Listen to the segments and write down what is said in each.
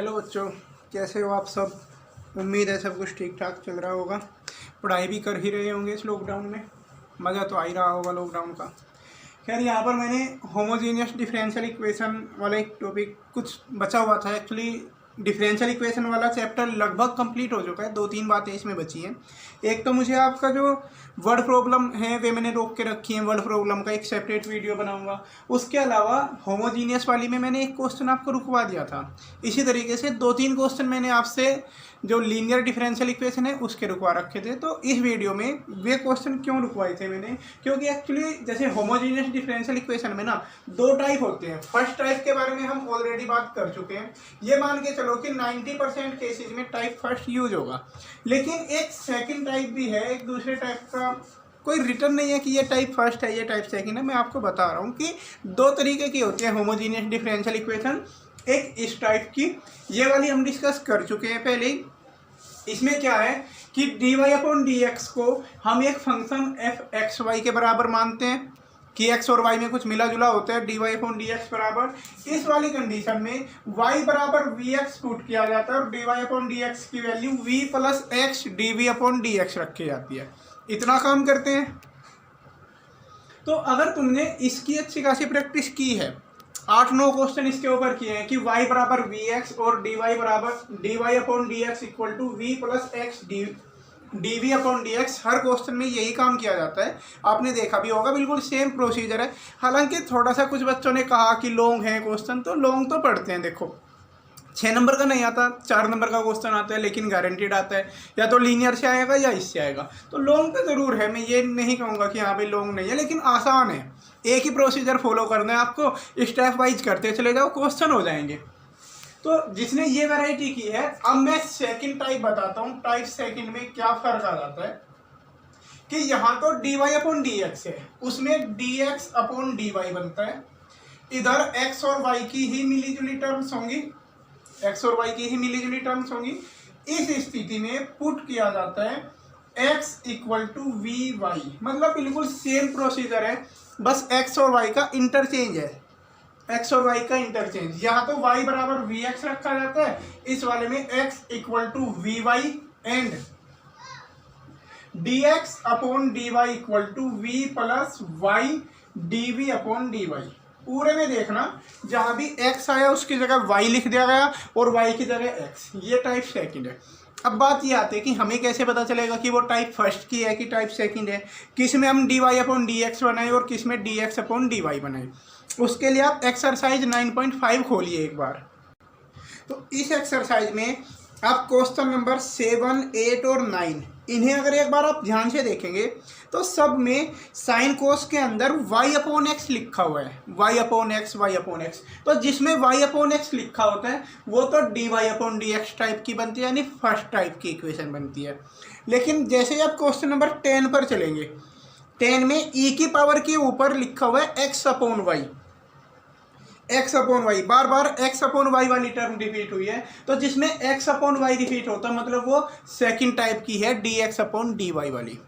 Hello बच्चों, कैसे हो आप सब। उम्मीद है सब कुछ ठीक ठाक चल रहा होगा। पढ़ाई भी कर ही रहे होंगे इस लॉकडाउन में। मज़ा तो आ ही रहा होगा लॉकडाउन का। खैर, यहाँ पर मैंने होमोजीनियस डिफरेंशियल इक्वेशन वाला एक टॉपिक कुछ बचा हुआ था। एक्चुअली डिफरेंशियल इक्वेशन वाला चैप्टर लगभग कंप्लीट हो चुका है। 2-3 बातें इसमें बची हैं। एक तो मुझे आपका जो वर्ड प्रॉब्लम है वे मैंने रोक के रखी है। वर्ड प्रॉब्लम का एक सेपरेट वीडियो बनाऊंगा। उसके अलावा होमोजीनियस वाली में मैंने एक क्वेश्चन आपको रुकवा दिया था। इसी तरीके से 2-3 क्वेश्चन मैंने आपसे जो लीनियर डिफरेंशियल इक्वेशन है उसके रुकवा रखे थे। तो इस वीडियो में वे क्वेश्चन क्यों रुकवाए थे मैंने, क्योंकि एक्चुअली जैसे होमोजीनियस डिफरेंशियल इक्वेशन में ना 2 टाइप होते हैं। फर्स्ट टाइप के बारे में हम ऑलरेडी बात कर चुके हैं। ये मान के चलो कि 90% केसेज में टाइप फर्स्ट यूज होगा। लेकिन एक सेकंड टाइप भी है। एक दूसरे टाइप का कोई रिटर्न नहीं है कि ये टाइप फर्स्ट है ये टाइप सेकंड है। मैं आपको बता रहा हूँ कि 2 तरीके की होती है होमोजीनियस डिफरेंशियल इक्वेशन। एक इस टाइप की, ये वाली हम डिस्कस कर चुके हैं पहले ही। इसमें क्या है कि dy/dx को हम एक फंक्शन f(x, y) के बराबर मानते हैं कि x और y में कुछ मिला जुला होता है। dy/dx बराबर, इस वाली कंडीशन में y बराबर vx पुट किया जाता है और dy/dx की वैल्यू v + x dv/dx रखी जाती है। इतना काम करते हैं। तो अगर तुमने इसकी अच्छी खासी प्रैक्टिस की है, 8-9 क्वेश्चन इसके ऊपर किए हैं कि y बराबर vx और dy/dx equal to v + x dv/dx, हर क्वेश्चन में यही काम किया जाता है। आपने देखा भी होगा, बिल्कुल सेम प्रोसीजर है। हालांकि थोड़ा सा कुछ बच्चों ने कहा कि लॉन्ग है क्वेश्चन, तो लॉन्ग तो पढ़ते हैं। देखो 6 नंबर का नहीं आता, 4 नंबर का क्वेश्चन आता है, लेकिन गारंटीड आता है। या तो लीनियर से आएगा या इससे आएगा। तो लॉन्ग तो ज़रूर है। मैं ये नहीं कहूँगा कि हाँ भाई लॉन्ग नहीं है, लेकिन आसान है। एक ही प्रोसीजर फॉलो करना है आपको, स्टेप वाइज करते चले जाओ, क्वेश्चन हो जाएंगे। तो जिसने ये वैरायटी की है, अब मैं सेकंड टाइप बताता हूँ। टाइप सेकंड में क्या फर्क आ जाता है कि यहाँ तो dy/dx है, उसमें dx/dy बनता है। इधर x और y की ही मिली जुली टर्म्स होंगी, x और y की ही मिली जुली टर्म्स होंगी। इस स्थिति में पुट किया जाता है x = vy, मतलब बिल्कुल सेम प्रोसीजर है, बस x और y का इंटरचेंज है। x और y का इंटरचेंज। यहाँ तो y बराबर vx रखा जाता है, इस वाले में x = vy and dx/dy = v + y dv/dy। पूरे में देखना, जहाँ भी x आया उसकी जगह y लिख दिया गया और y की जगह x। ये टाइप सेकंड है। अब बात ये आती है कि हमें कैसे पता चलेगा कि वो टाइप फर्स्ट की है कि टाइप सेकंड है। किस में हम dy/dx बनाए और किस में dx/dy बनाए। उसके लिए आप एक्सरसाइज 9.5 खोलिए एक बार। तो इस एक्सरसाइज में आप क्वेश्चन नंबर 7, 8 और 9, इन्हें अगर एक बार आप ध्यान से देखेंगे तो सब में साइन कोस के अंदर y/x लिखा हुआ है। y/x। तो जिसमें y/x लिखा होता है वो तो dy/dx टाइप की बनती है, यानी फर्स्ट टाइप की इक्वेशन बनती है। लेकिन जैसे ही आप क्वेश्चन नंबर 10 पर चलेंगे, 10 में e की पावर के ऊपर लिखा हुआ है x/y। x/y, बार बार x/y वाली टर्म रिपीट हुई है। तो जिसमें x/y रिपीट होता है मतलब वो सेकंड टाइप की है, dx/dy वाली।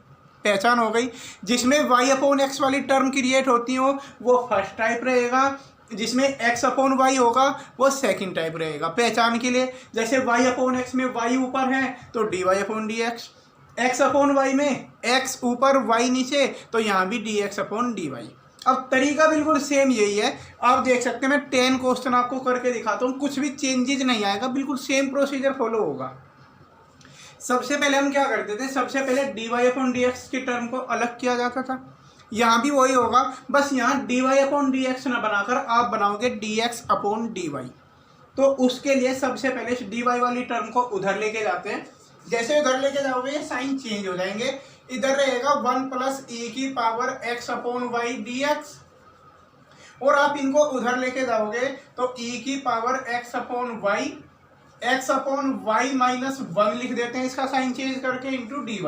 पहचान हो गई। जिसमें y/x वाली टर्म क्रिएट होती हो वो फर्स्ट टाइप रहेगा, जिसमें x/y होगा वो सेकंड टाइप रहेगा। पहचान के लिए, जैसे y/x में y ऊपर है तो dy/dx, x/y में x ऊपर y नीचे, तो यहाँ भी dx/dy। अब तरीका बिल्कुल सेम यही है। आप देख सकते हैं, मैं 10 क्वेश्चन आपको करके दिखाता हूँ, कुछ भी चेंजेज नहीं आएगा, बिल्कुल सेम प्रोसीजर फॉलो होगा। सबसे पहले हम क्या करते थे, सबसे पहले dy/dx की टर्म को अलग किया जाता था। यहाँ भी वही होगा, बस यहाँ dy/dx ना बनाकर आप बनाओगे dx/dy। तो उसके लिए सबसे पहले dy वाली टर्म को उधर लेके जाते हैं। जैसे उधर लेके जाओगे ये साइन चेंज हो जाएंगे। इधर रहेगा 1 + e⁻x/y dx, और आप इनको उधर लेके जाओगे तो e⁻x/y, x/y - 1 लिख देते हैं इसका साइन चेंज करके, इंटू dy।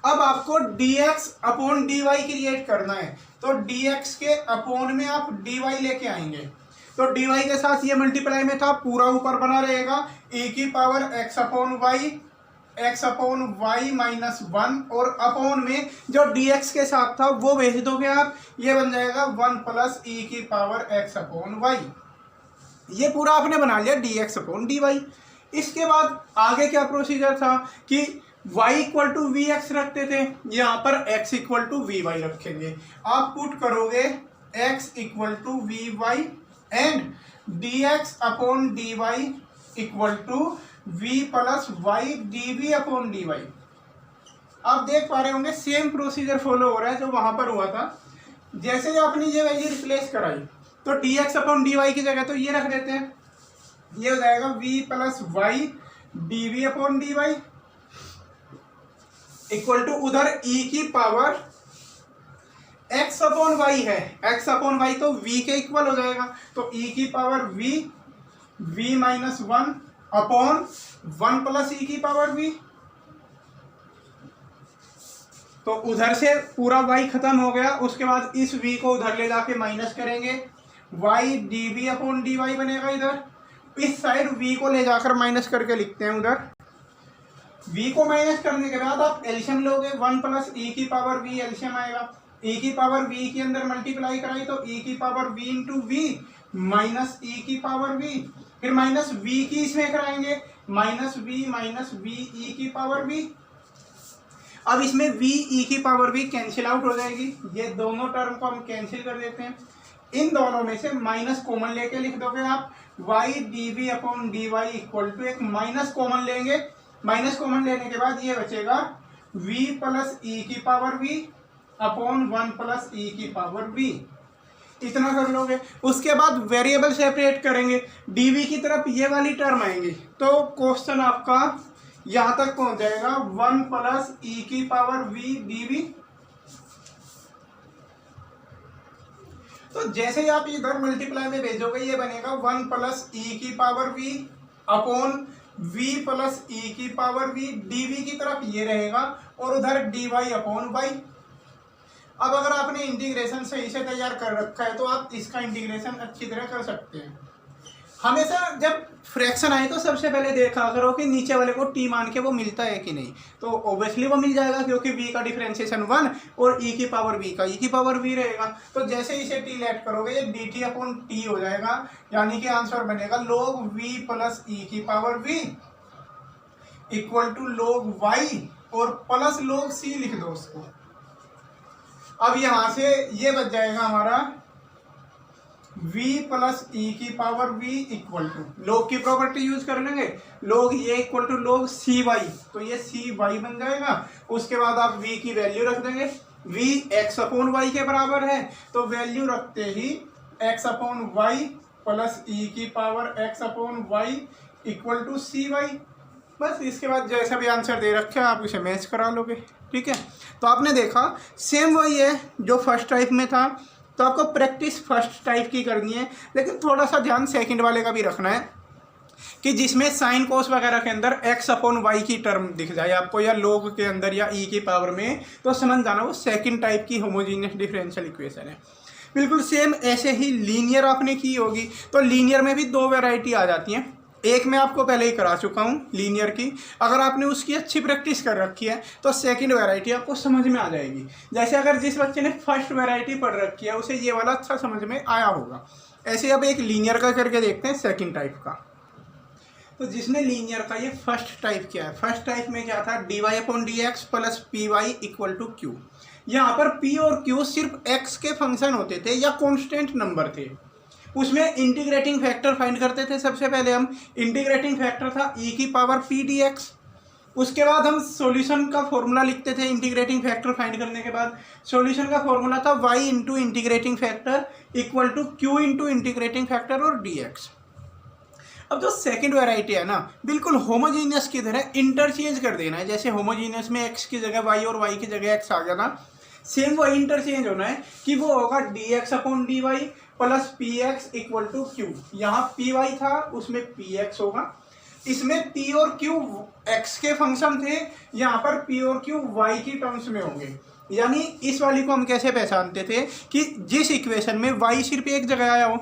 अब आपको dx/dy क्रिएट करना है, तो dx के अपोन में आप dy लेके आएंगे। तो dy के साथ ये मल्टीप्लाई में था, पूरा ऊपर बना रहेगा e⁻x/y, x/y - 1, और अपोन में जो dx के साथ था वो भेज दोगे आप। ये बन जाएगा 1 + e⁻x/y। ये पूरा आपने बना लिया dx अपॉन dy। इसके बाद आगे क्या प्रोसीजर था कि y equal to v x रखते थे, यहाँ पर x equal to v y रखेंगे। आप पुट करोगे x equal to v y and dx upon dy equal to v plus y dv upon dy। आप देख पा रहे होंगे सेम प्रोसीजर फॉलो हो रहा है जो वहां पर हुआ था। जैसे ही आपने ये वैल्यू रिप्लेस कराई तो dx अपॉन dy की जगह तो ये रख देते हैं, ये हो जाएगा v plus y dv upon dy equal to उधर e की पावर x अपॉन वाई है, x अपॉन वाई तो v के इक्वल हो जाएगा, तो e की power v minus one upon one plus e की पावर v। तो उधर से पूरा y खत्म हो गया, उसके बाद इस v को उधर ले जाके माइनस करेंगे, y dv अपॉन dy बनेगा। इधर इस साइड v को ले जाकर माइनस करके लिखते हैं उधर। v को माइनस करने के बाद आप एलसीएम लोगे, वन प्लस e की पावर v एलसीएम आएगा, e की पावर v के अंदर मल्टीप्लाई कराई तो e की power v into v minus e की पावर v, फिर माइनस v की इसमें कराएंगे, माइनस v e की पावर v। अब इसमें v e की पावर v कैंसिल आउट हो जाएगी, ये दोनों टर्म को हम कैंसिल कर देते हैं। इन दोनों में से माइनस कॉमन लेके लिख दोगे आप, y dv upon dy equal to एक माइनस कॉमन लेंगे, माइनस कॉमन लेने के बाद ये बचेगा v प्लस e की power v upon one plus e की पावर v। इतना कर लोगे। उसके बाद वेरिएबल सेपरेट करेंगे, dv की तरफ ये वाली टर्म आएंगी, तो क्वेश्चन आपका यहाँ तक पहुंच जाएगा वन प्लस e की पावर v dv। तो जैसे ही आप इधर मल्टीप्लाई में भेजोगे ये बनेगा वन प्लस e की power v upon v plus e की पावर v, dv की तरफ ये रहेगा और उधर dy अपॉन y। अब अगर आपने इंटीग्रेशन सही से तैयार कर रखा है तो आप इसका इंटीग्रेशन अच्छी तरह कर सकते हैं। हमेशा जब फ्रैक्शन आए तो सबसे पहले देखा करो कि नीचे वाले को t मान के वो मिलता है कि नहीं, तो ऑब्वियसली वो मिल जाएगा क्योंकि v का डिफरेंशिएशन 1 और e की पावर v का e की पावर v रहेगा। तो जैसे इसे t लेट करोगे ये dt अपॉन t हो जाएगा, यानी कि आंसर बनेगा log v प्लस e की power v equal to log y और प्लस log c लिख दो उसको। अब यहाँ से ये बच जाएगा हमारा v प्लस e की power v equal to, log की प्रॉपर्टी यूज कर लेंगे, log ये इक्वल टू log cy, तो ये cy बन जाएगा। उसके बाद आप v की वैल्यू रख देंगे, v x अपॉन y के बराबर है तो वैल्यू रखते ही x upon y plus e की power x upon y equal to cy। बस इसके बाद जैसा भी आंसर दे रखे आप इसे मैच करा लोगे, ठीक है। तो आपने देखा सेम वही है जो फर्स्ट टाइप में था, तो आपको प्रैक्टिस फर्स्ट टाइप की करनी है, लेकिन थोड़ा सा ध्यान सेकंड वाले का भी रखना है कि जिसमें साइन कोस वगैरह के अंदर x अपॉन वाई की टर्म दिख जाए आपको, या log के अंदर या e की पावर में, तो समझ जाना वो सेकंड टाइप की होमोजीनियस डिफरेंशियल इक्वेशन है। बिल्कुल सेम ऐसे ही लीनियर आपने की होगी, तो लीनियर में भी दो वेराइटी आ जाती हैं। एक मैं आपको पहले ही करा चुका हूँ लीनियर की, अगर आपने उसकी अच्छी प्रैक्टिस कर रखी है तो सेकंड वैरायटी आपको समझ में आ जाएगी। जैसे अगर जिस बच्चे ने फर्स्ट वैरायटी पढ़ रखी है उसे ये वाला अच्छा समझ में आया होगा। ऐसे अब एक लीनियर का करके देखते हैं सेकंड टाइप का। तो जिसने लीनियर का ये फर्स्ट टाइप किया है, फर्स्ट टाइप में क्या था, dy upon d x plus p y equal to q. यहाँ पर p और q सिर्फ x के फंक्शन होते थे या कॉन्स्टेंट नंबर थे, उसमें इंटीग्रेटिंग फैक्टर फाइंड करते थे। सबसे पहले हम इंटीग्रेटिंग फैक्टर था e की पावर p dx, उसके बाद हम सॉल्यूशन का फॉर्मूला लिखते थे इंटीग्रेटिंग फैक्टर फाइंड करने के बाद। सॉल्यूशन का फॉर्मूला था y into integrating factor equal to q into integrating factor और dx। अब जो सेकंड वैरायटी है ना, बिल्कुल होमोजीनियस की तरह इंटरचेंज कर देना है। जैसे होमोजीनियस में x की जगह y और y की जगह x आ गया ना, सेम वही इंटरचेंज होना है कि वो होगा dx upon dy plus p x equal to q. यहाँ पी वाई था उसमें पी एक्स होगा, इसमें p और q x के फंक्शन थे, यहाँ पर p और q y की टर्म्स में होंगे। यानी इस वाली को हम कैसे पहचानते थे कि जिस इक्वेशन में y सिर्फ एक जगह आया हो,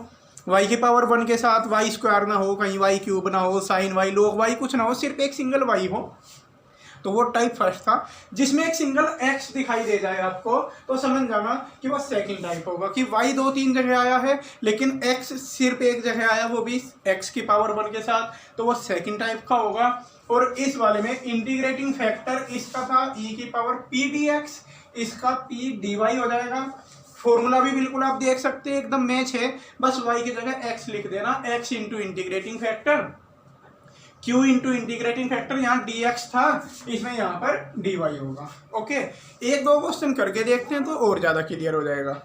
y की पावर 1 के साथ y² ना हो, कहीं y³ ना हो, साइन y log y कुछ ना हो, सिर्फ एक सिंगल y हो, तो वो टाइप फर्स्ट था। जिसमें एक सिंगल एक्स दिखाई दे जाए आपको तो समझ जाना कि वो सेकंड टाइप होगा, कि वाई 2-3 जगह आया है लेकिन एक्स सिर्फ एक जगह आया, वो भी एक्स की पावर 1 के साथ, तो वो सेकंड टाइप का होगा। और इस वाले में इंटीग्रेटिंग फैक्टर इसका था ई की पावर पी डी एक्स, इसका पी डी वाई हो जाएगा। फॉर्मूला भी बिल्कुल आप देख सकते हैं एकदम मैच है, बस y की जगह x लिख देना, x into integrating factor, q into integrating factor, यहाँ dx था इसमें यहाँ पर dy होगा। ओके, एक दो क्वेश्चन करके देखते हैं तो और ज़्यादा क्लियर हो जाएगा।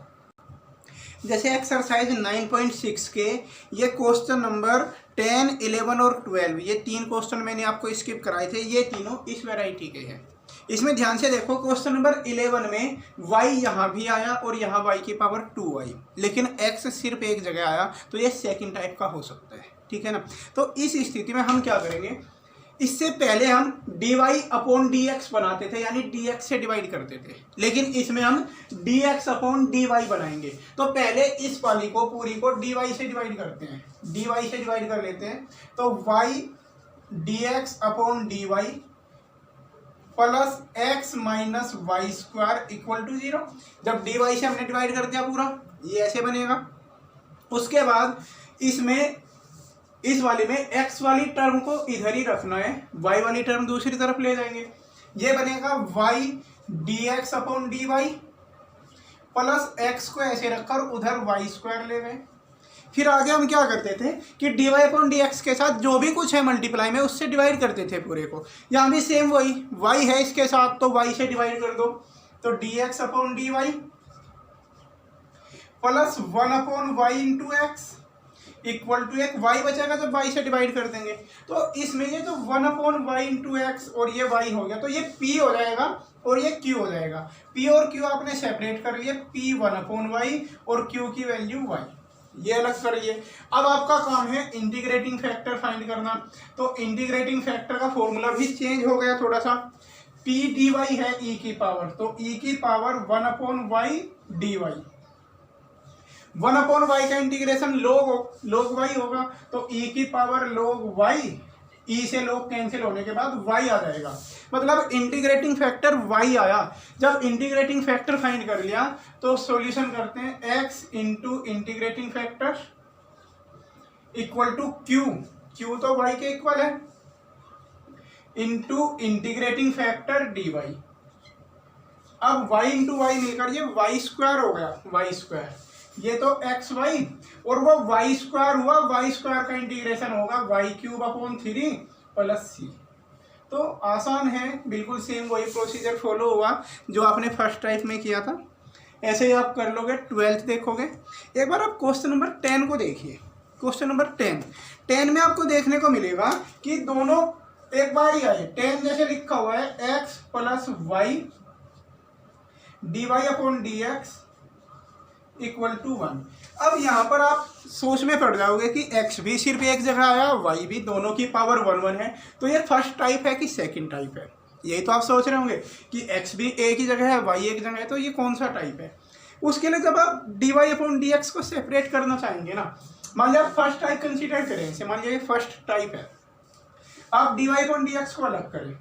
जैसे एक्सरसाइज 9.6 के ये क्वेश्चन नंबर 10, 11 और 12, ये 3 क्वेश्चन मैंने आपको स्किप कराए थे, ये तीनों इस वैरायटी के हैं। इसमें ध्यान से देखो, क्वेश्चन नंबर 11 में y यहाँ भी आया और यहाँ y की पावर 2y, लेकिन x सिर्फ एक जगह आया, तो ये सेकंड टाइप का हो सकता है, ठीक है ना। तो इस स्थिति में हम क्या करेंगे, इससे पहले हम dy अपॉन dx बनाते थे, यानी dx से डिवाइड करते थे, लेकिन इसमें हम dx अपॉन dy बनाएंगे। तो पहले इस वाली को पूरी को dy से डिवाइड करते हैं, dy से डिवाइड कर लेते हैं, तो y dx upon dy plus x minus y square equal to 0। जब dy से हमने डिवाइड कर दिया पूरा, ये ऐसे बनेगा। उसके बाद इसमें इस वाले में x वाली टर्म को इधर ही रखना है, y वाली टर्म दूसरी तरफ ले जाएंगे, ये बनेगा y dx upon dy plus x को ऐसे रखकर उधर वाई स्क्वायर ले गए। फिर आगे हम क्या करते थे कि dy अपॉन dx के साथ जो भी कुछ है मल्टीप्लाई में उससे डिवाइड करते थे पूरे को। यहाँ भी सेम वही y है इसके साथ, तो y से डिवाइड कर दो, तो dx upon dy plus 1 upon y into x equal to एक y बचेगा जब y से डिवाइड कर देंगे। तो इसमें ये जो 1 अपॉन वाई इंटू एक्स और ये y हो गया, तो ये p हो जाएगा और ये q हो जाएगा। p और q आपने सेपरेट कर लिए, p 1 अपॉन वाई और q की वैल्यू y, ये अलग करिए। अब आपका काम है इंटीग्रेटिंग फैक्टर फाइंड करना। तो इंटीग्रेटिंग फैक्टर का फॉर्मूला भी चेंज हो गया थोड़ा सा, p dy है e की पावर, तो e की power 1 upon y dy, 1 upon y का इंटीग्रेशन log y होगा, तो e की पावर log y, e से log कैंसिल होने के बाद y आ जाएगा, मतलब इंटीग्रेटिंग फैक्टर y आया। जब इंटीग्रेटिंग फैक्टर फाइंड कर लिया तो सॉल्यूशन करते हैं, x into integrating factor equal to q तो y के इक्वल है, इंटू इंटीग्रेटिंग फैक्टर dy। अब y इंटू वाई मिलकर ये वाई स्क्वायर हो गया, वाई स्क्वायर, ये तो एक्स वाई और वो वाई स्क्वायर हुआ, वाई स्क्वायर का इंटीग्रेशन होगा वाई क्यूब अपॉन 3 प्लस सी। तो आसान है, बिल्कुल सेम वही प्रोसीजर फॉलो हुआ जो आपने फर्स्ट टाइप में किया था, ऐसे ही आप कर लोगे। 12th देखोगे, एक बार आप क्वेश्चन नंबर 10 को देखिए। क्वेश्चन नंबर 10 में आपको देखने को मिलेगा कि दोनों एक बार ही आए, 10 जैसे लिखा हुआ है x plus y d y upon d x equal to 1। अब यहाँ पर आप सोच में पड़ जाओगे कि x भी सिर्फ एक जगह आया, y भी, दोनों की पावर 1 है, तो ये फर्स्ट टाइप है कि सेकंड टाइप है, यही तो आप सोच रहे होंगे कि x भी एक ही जगह है, y एक जगह है, तो ये कौन सा टाइप है। उसके लिए जब आप dy अपॉन dx को सेपरेट करना चाहेंगे ना, मान लिया आप फर्स्ट टाइप कंसिडर करें इसे, मान लिया फर्स्ट टाइप है, आप dy अपॉन dx को अलग करें।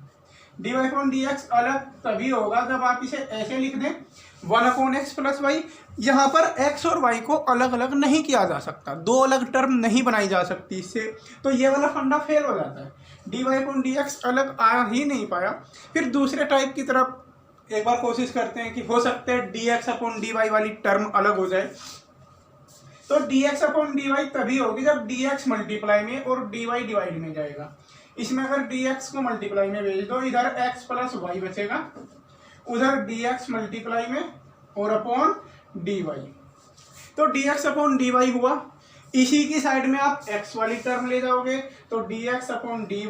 dy अपॉन dx अलग तभी होगा जब आप इसे ऐसे लिख दें 1 अपॉन एक्स प्लस वाई। यहाँ पर x और y को अलग अलग नहीं किया जा सकता, दो अलग टर्म नहीं बनाई जा सकती इससे, तो ये वाला फंडा फेल हो जाता है। dy अपॉन dx अलग आ ही नहीं पाया। फिर दूसरे टाइप की तरफ एक बार कोशिश करते हैं कि हो सकता है dx अपॉन dy वाली टर्म अलग हो जाए। तो dx अपॉन dy तभी होगी जब dx मल्टीप्लाई में और dy डिवाइड में जाएगा। इसमें अगर dx को मल्टीप्लाई में भेज दो, इधर x प्लस वाई बचेगा, उधर dx मल्टीप्लाई में और अपॉन dy, तो dx अपॉन dy हुआ। इसी की साइड में आप x वाली टर्म ले जाओगे, तो dx upon dy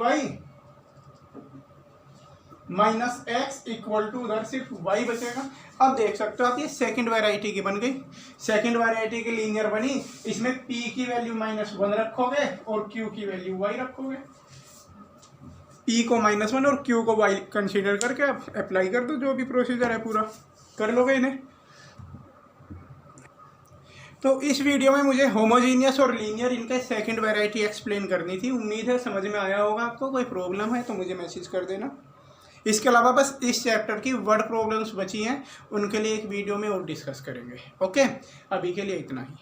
minus x equal to उधर सिर्फ y बचेगा। अब देख सकते हो आप ये सेकंड वैरायटी की बन गई, सेकंड वैरायटी की लीनियर बनी। इसमें p की वैल्यू -1 रखोगे और q की वैल्यू y रखोगे, p को -1 और q को y कंसीडर करके आप अप्लाई कर दो, जो भी प्रोसीजर है पूरा कर लोगे इन्हें। तो इस वीडियो में मुझे होमोजीनियस और लीनियर इनके सेकंड वैरायटी एक्सप्लेन करनी थी। उम्मीद है समझ में आया होगा आपको। कोई प्रॉब्लम है तो मुझे मैसेज कर देना। इसके अलावा बस इस चैप्टर की वर्ड प्रॉब्लम्स बची हैं, उनके लिए एक वीडियो में और डिस्कस करेंगे। ओके, अभी के लिए इतना ही।